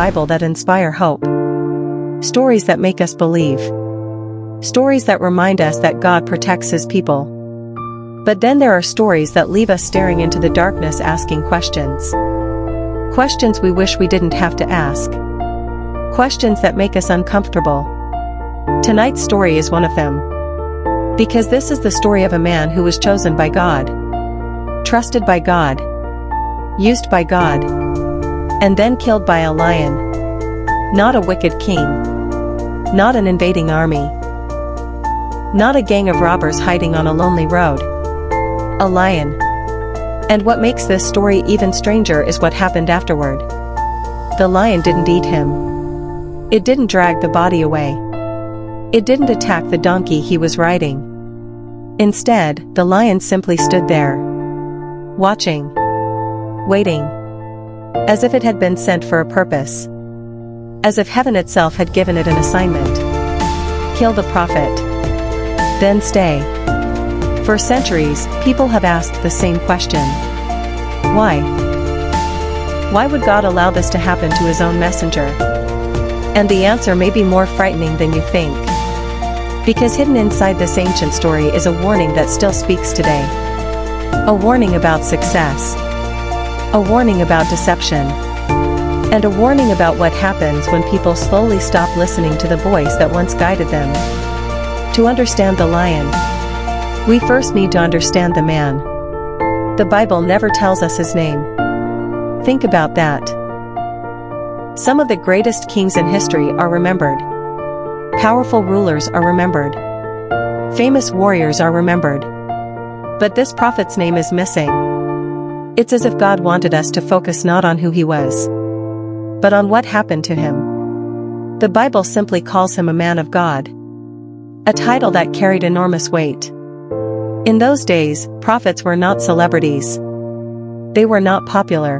Bible that inspire hope. Stories that make us believe. Stories that remind us that God protects His people. But then there are stories that leave us staring into the darkness asking questions. Questions we wish we didn't have to ask. Questions that make us uncomfortable. Tonight's story is one of them. Because this is the story of a man who was chosen by God, trusted by God, used by God, and then killed by a lion. Not a wicked king. Not an invading army. Not a gang of robbers hiding on a lonely road. A lion. And what makes this story even stranger is what happened afterward. The lion didn't eat him. It didn't drag the body away. It didn't attack the donkey he was riding. Instead, the lion simply stood there, watching, waiting, as if it had been sent for a purpose. As if heaven itself had given it an assignment. Kill the prophet. Then stay. For centuries, people have asked the same question. Why? Why would God allow this to happen to His own messenger? And the answer may be more frightening than you think. Because hidden inside this ancient story is a warning that still speaks today. A warning about success. A warning about deception. And a warning about what happens when people slowly stop listening to the voice that once guided them. To understand the lion, we first need to understand the man. The Bible never tells us his name. Think about that. Some of the greatest kings in history are remembered. Powerful rulers are remembered. Famous warriors are remembered. But this prophet's name is missing. It's as if God wanted us to focus not on who he was, but on what happened to him. The Bible simply calls him a man of God. A title that carried enormous weight. In those days, prophets were not celebrities. They were not popular.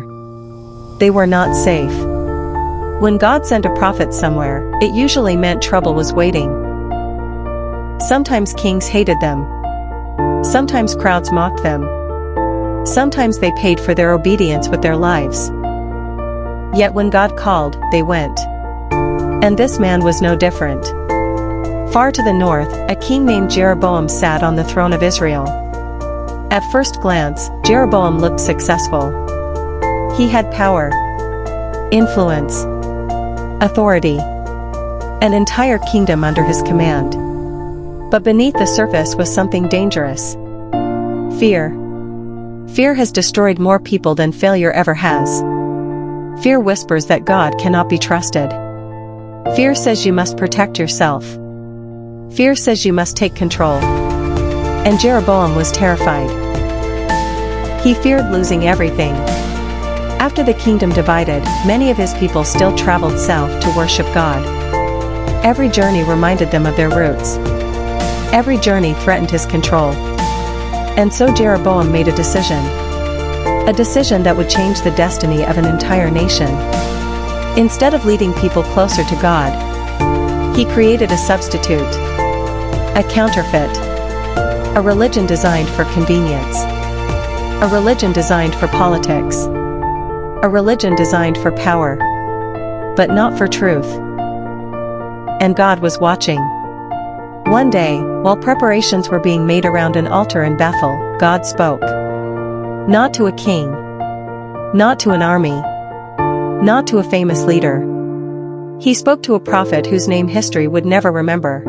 They were not safe. When God sent a prophet somewhere, it usually meant trouble was waiting. Sometimes kings hated them. Sometimes crowds mocked them. Sometimes they paid for their obedience with their lives. Yet when God called, they went. And this man was no different. Far to the north, a king named Jeroboam sat on the throne of Israel. At first glance, Jeroboam looked successful. He had power, influence, authority, an entire kingdom under his command. But beneath the surface was something dangerous. Fear. Fear has destroyed more people than failure ever has. Fear whispers that God cannot be trusted. Fear says you must protect yourself. Fear says you must take control. And Jeroboam was terrified. He feared losing everything. After the kingdom divided, many of his people still traveled south to worship God. Every journey reminded them of their roots. Every journey threatened his control. And so Jeroboam made a decision. A decision that would change the destiny of an entire nation. Instead of leading people closer to God, he created a substitute. A counterfeit. A religion designed for convenience. A religion designed for politics. A religion designed for power. But not for truth. And God was watching. One day, while preparations were being made around an altar in Bethel, God spoke. Not to a king. Not to an army. Not to a famous leader. He spoke to a prophet whose name history would never remember.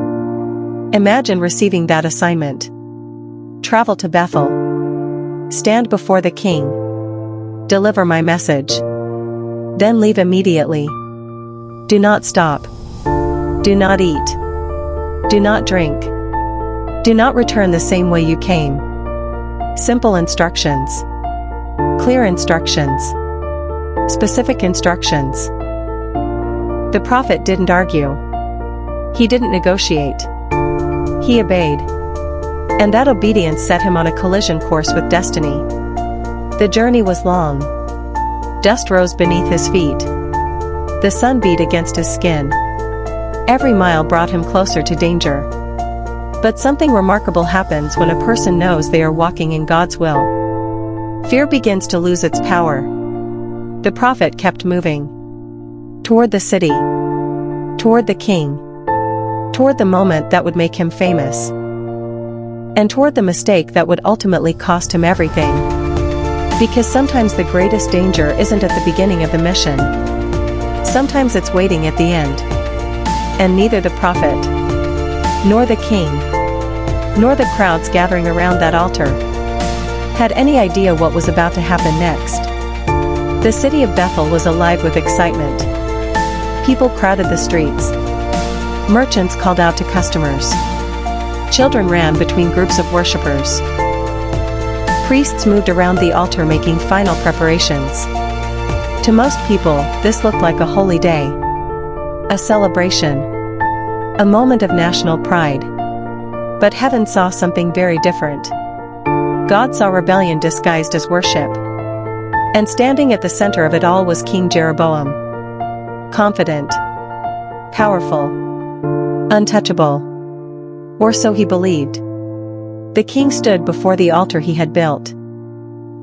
Imagine receiving that assignment. Travel to Bethel. Stand before the king. Deliver my message. Then leave immediately. Do not stop. Do not eat. Do not drink. Do not return the same way you came. Simple instructions. Clear instructions. Specific instructions. The prophet didn't argue. He didn't negotiate. He obeyed. And that obedience set him on a collision course with destiny. The journey was long. Dust rose beneath his feet. The sun beat against his skin. Every mile brought him closer to danger. But something remarkable happens when a person knows they are walking in God's will. Fear begins to lose its power. The prophet kept moving. toward the city, toward the king, toward the moment that would make him famous, and toward the mistake that would ultimately cost him everything. Because sometimes the greatest danger isn't at the beginning of the mission. Sometimes it's waiting at the end. And neither the prophet, nor the king, nor the crowds gathering around that altar had any idea what was about to happen next. The city of Bethel was alive with excitement. People crowded the streets. Merchants called out to customers. Children ran between groups of worshippers. Priests moved around the altar making final preparations. To most people, this looked like a holy day. A celebration. A moment of national pride. But heaven saw something very different. God saw rebellion disguised as worship. And standing at the center of it all was King Jeroboam. Confident. Powerful. Untouchable. Or so he believed. The king stood before the altar he had built.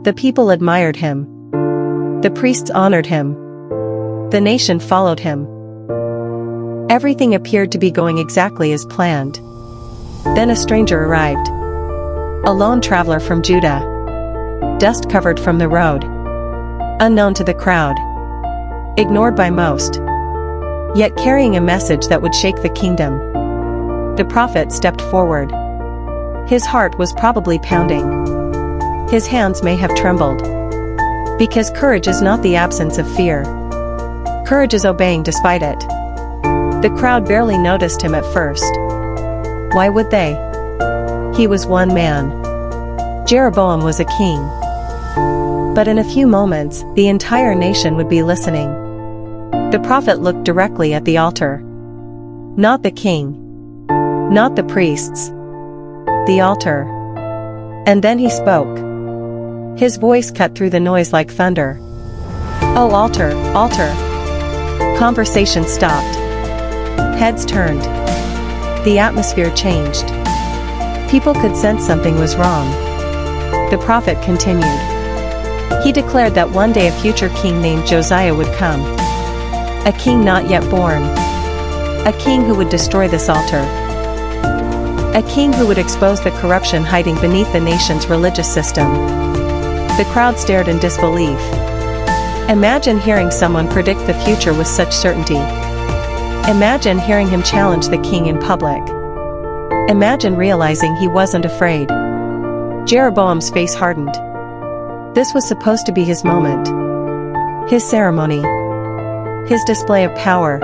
The people admired him. The priests honored him. The nation followed him. Everything appeared to be going exactly as planned. Then a stranger arrived. A lone traveler from Judah. Dust covered from the road. Unknown to the crowd. Ignored by most. Yet carrying a message that would shake the kingdom. The prophet stepped forward. His heart was probably pounding. His hands may have trembled. Because courage is not the absence of fear. Courage is obeying despite it. The crowd barely noticed him at first. Why would they? He was one man. Jeroboam was a king. But in a few moments, the entire nation would be listening. The prophet looked directly at the altar. Not the king. Not the priests. The altar. And then he spoke. His voice cut through the noise like thunder. "Oh, altar, altar." Conversation stopped. Heads turned. The atmosphere changed. People could sense something was wrong. The prophet continued. He declared that one day a future king named Josiah would come. A king not yet born. A king who would destroy this altar. A king who would expose the corruption hiding beneath the nation's religious system. The crowd stared in disbelief. Imagine hearing someone predict the future with such certainty. Imagine hearing him challenge the king in public. Imagine realizing he wasn't afraid. Jeroboam's face hardened. This was supposed to be his moment. His ceremony. His display of power.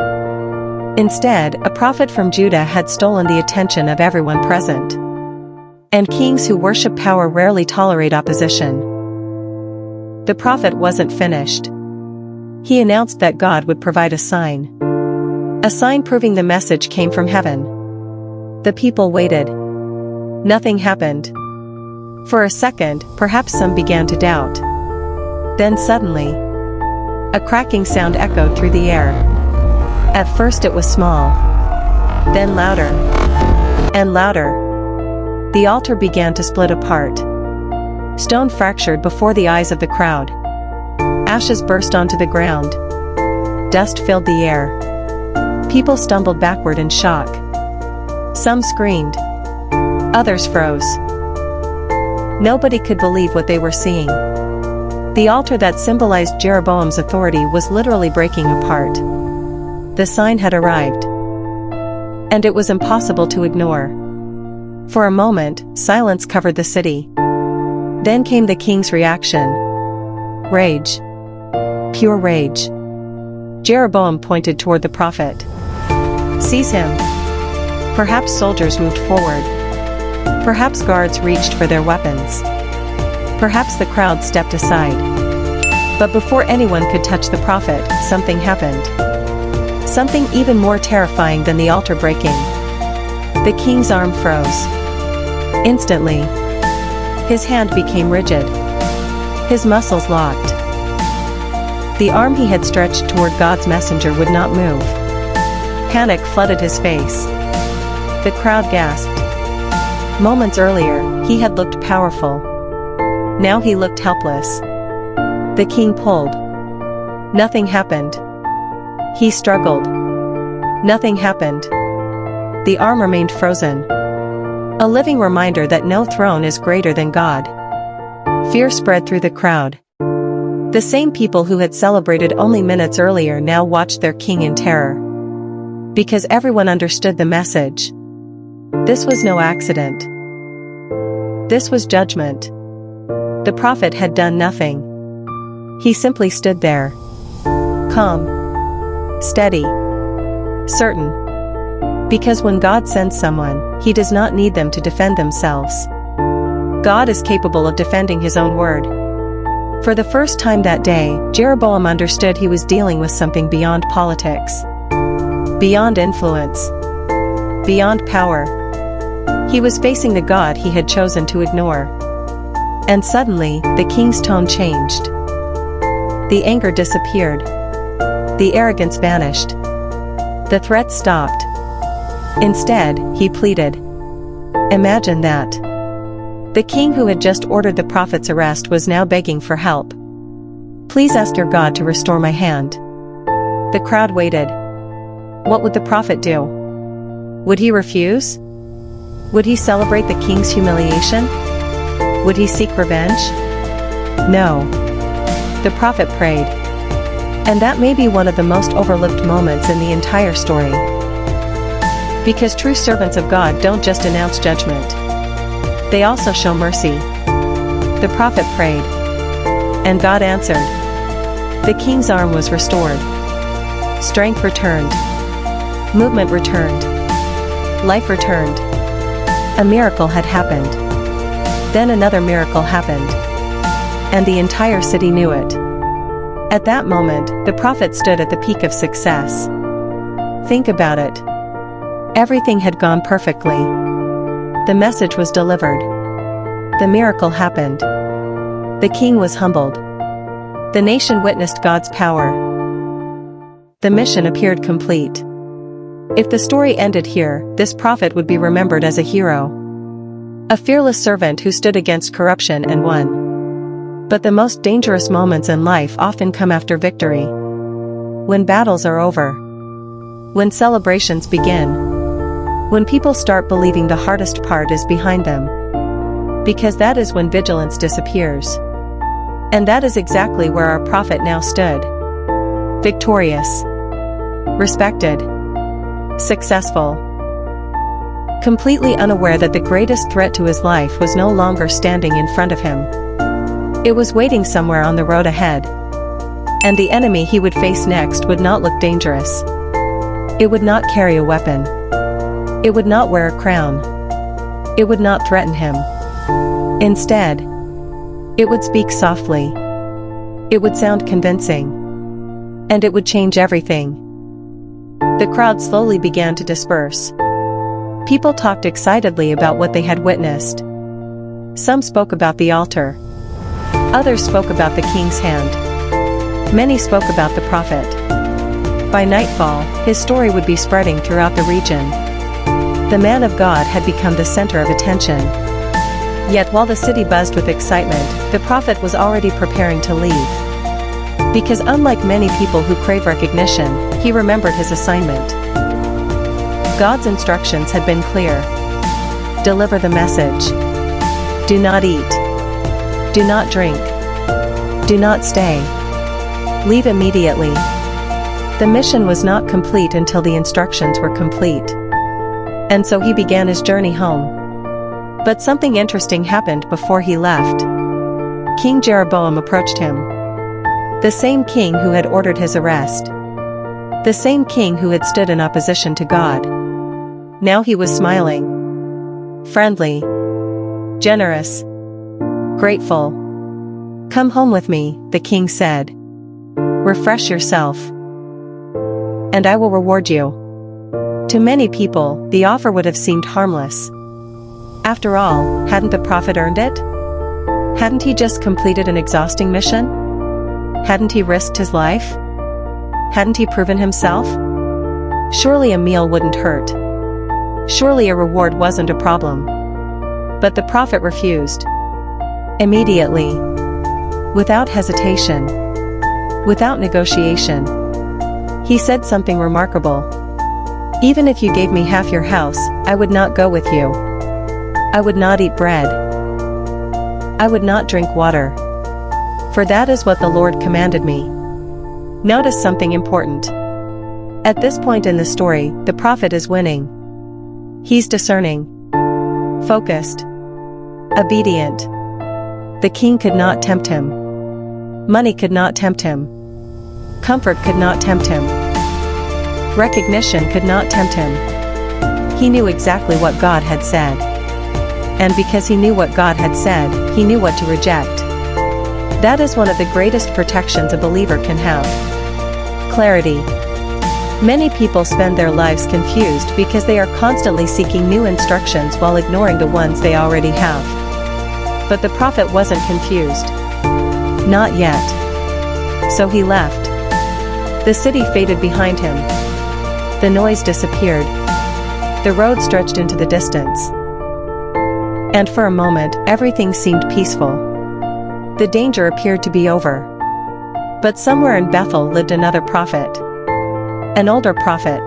Instead, a prophet from Judah had stolen the attention of everyone present. And kings who worship power rarely tolerate opposition. The prophet wasn't finished. He announced that God would provide a sign. A sign proving the message came from heaven. The people waited. Nothing happened. For a second, perhaps some began to doubt. Then suddenly, a cracking sound echoed through the air. At first it was small. Then louder. And louder. The altar began to split apart. Stone fractured before the eyes of the crowd. Ashes burst onto the ground. Dust filled the air. People stumbled backward in shock. Some screamed. Others froze. Nobody could believe what they were seeing. The altar that symbolized Jeroboam's authority was literally breaking apart. The sign had arrived. And it was impossible to ignore. For a moment, silence covered the city. Then came the king's reaction. Rage. Pure rage. Jeroboam pointed toward the prophet. "Seize him." Perhaps soldiers moved forward. Perhaps guards reached for their weapons. Perhaps the crowd stepped aside. But before anyone could touch the prophet, something happened. Something even more terrifying than the altar breaking. The king's arm froze. Instantly, his hand became rigid. His muscles locked. The arm he had stretched toward God's messenger would not move. Panic flooded his face. The crowd gasped. Moments earlier, he had looked powerful. Now he looked helpless. The king pulled. Nothing happened. He struggled. Nothing happened. The arm remained frozen. A living reminder that no throne is greater than God. Fear spread through the crowd. The same people who had celebrated only minutes earlier now watched their king in terror. Because everyone understood the message. This was no accident. This was judgment. The prophet had done nothing. He simply stood there. Calm. Steady. Certain. Because when God sends someone, He does not need them to defend themselves. God is capable of defending His own word. For the first time that day, Jeroboam understood he was dealing with something beyond politics. Beyond influence. Beyond power. He was facing the God he had chosen to ignore. And suddenly, the king's tone changed. The anger disappeared. The arrogance vanished. The threat stopped. Instead, he pleaded. Imagine that. The king who had just ordered the prophet's arrest was now begging for help. Please ask your God to restore my hand. The crowd waited. What would the prophet do? Would he refuse? Would he celebrate the king's humiliation? Would he seek revenge? No. The prophet prayed. And that may be one of the most overlooked moments in the entire story. Because true servants of God don't just announce judgment. They also show mercy. The prophet prayed. And God answered. The king's arm was restored. Strength returned. Movement returned. Life returned. A miracle had happened. Then another miracle happened. And the entire city knew it. At that moment, the prophet stood at the peak of success. Think about it. Everything had gone perfectly. The message was delivered. The miracle happened. The king was humbled. The nation witnessed God's power. The mission appeared complete. If the story ended here, this prophet would be remembered as a hero. A fearless servant who stood against corruption and won. But the most dangerous moments in life often come after victory. When battles are over. When celebrations begin. When people start believing the hardest part is behind them. Because that is when vigilance disappears. And that is exactly where our prophet now stood. Victorious. Respected. Successful. Completely unaware that the greatest threat to his life was no longer standing in front of him. It was waiting somewhere on the road ahead. And the enemy he would face next would not look dangerous. It would not carry a weapon. It would not wear a crown. It would not threaten him. Instead, it would speak softly. It would sound convincing. And it would change everything. The crowd slowly began to disperse. People talked excitedly about what they had witnessed. Some spoke about the altar. Others spoke about the king's hand. Many spoke about the prophet. By nightfall, his story would be spreading throughout the region. The man of God had become the center of attention. Yet while the city buzzed with excitement, the prophet was already preparing to leave. Because unlike many people who crave recognition, he remembered his assignment. God's instructions had been clear. Deliver the message. Do not eat. Do not drink. Do not stay. Leave immediately. The mission was not complete until the instructions were complete. And so he began his journey home. But something interesting happened before he left. King Jeroboam approached him. The same king who had ordered his arrest. The same king who had stood in opposition to God. Now he was smiling. Friendly. Generous. Grateful. Come home with me, the king said. Refresh yourself. And I will reward you. To many people, the offer would have seemed harmless. After all, hadn't the prophet earned it? Hadn't he just completed an exhausting mission? Hadn't he risked his life? Hadn't he proven himself? Surely a meal wouldn't hurt. Surely a reward wasn't a problem. But the prophet refused. Immediately. Without hesitation. Without negotiation. He said something remarkable. "Even if you gave me half your house, I would not go with you. I would not eat bread. I would not drink water. For that is what the Lord commanded me." Notice something important. At this point in the story, the prophet is winning. He's discerning, focused, obedient. The king could not tempt him. Money could not tempt him. Comfort could not tempt him. Recognition could not tempt him. He knew exactly what God had said. And because he knew what God had said, he knew what to reject. That is one of the greatest protections a believer can have. Clarity. Many people spend their lives confused because they are constantly seeking new instructions while ignoring the ones they already have. But the prophet wasn't confused. Not yet. So he left. The city faded behind him. The noise disappeared. The road stretched into the distance. And for a moment, everything seemed peaceful. The danger appeared to be over. But somewhere in Bethel lived another prophet. An older prophet.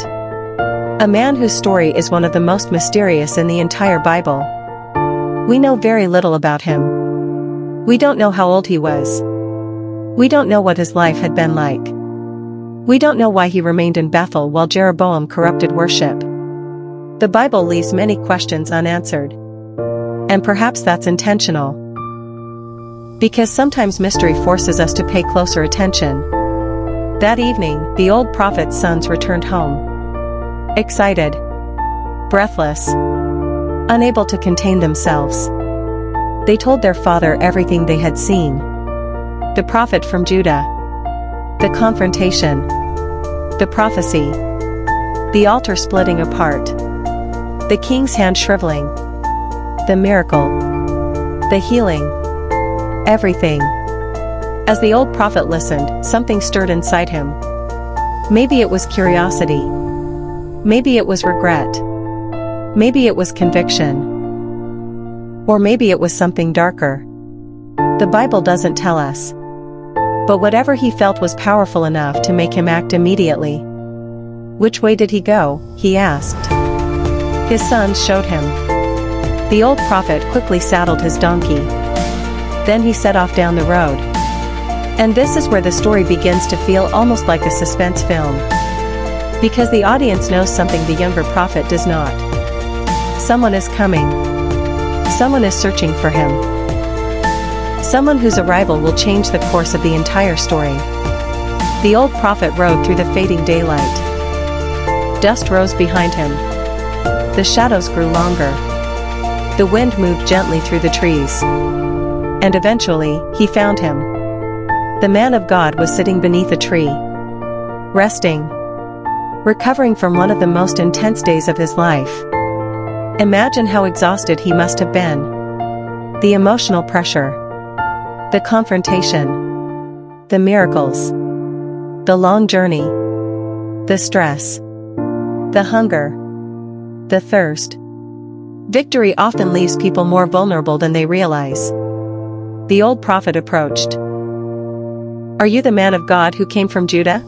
A man whose story is one of the most mysterious in the entire Bible. We know very little about him. We don't know how old he was. We don't know what his life had been like. We don't know why he remained in Bethel while Jeroboam corrupted worship. The Bible leaves many questions unanswered. And perhaps that's intentional. Because sometimes mystery forces us to pay closer attention. That evening, the old prophet's sons returned home. Excited. Breathless. Unable to contain themselves. They told their father everything they had seen. The prophet from Judah. The confrontation. The prophecy. The altar splitting apart. The king's hand shriveling. The miracle. The healing. Everything. As the old prophet listened, something stirred inside him. Maybe it was curiosity. Maybe it was regret. Maybe it was conviction. Or maybe it was something darker. The Bible doesn't tell us. But whatever he felt was powerful enough to make him act immediately. Which way did he go? He asked. His sons showed him. The old prophet quickly saddled his donkey. Then he set off down the road. And this is where the story begins to feel almost like a suspense film. Because the audience knows something the younger prophet does not. Someone is coming. Someone is searching for him. Someone whose arrival will change the course of the entire story. The old prophet rode through the fading daylight. Dust rose behind him. The shadows grew longer. The wind moved gently through the trees. And eventually, he found him. The man of God was sitting beneath a tree. Resting. Recovering from one of the most intense days of his life. Imagine how exhausted he must have been. The emotional pressure. The confrontation. The miracles. The long journey. The stress. The hunger. The thirst. Victory often leaves people more vulnerable than they realize. The old prophet approached. "Are you the man of God who came from Judah?"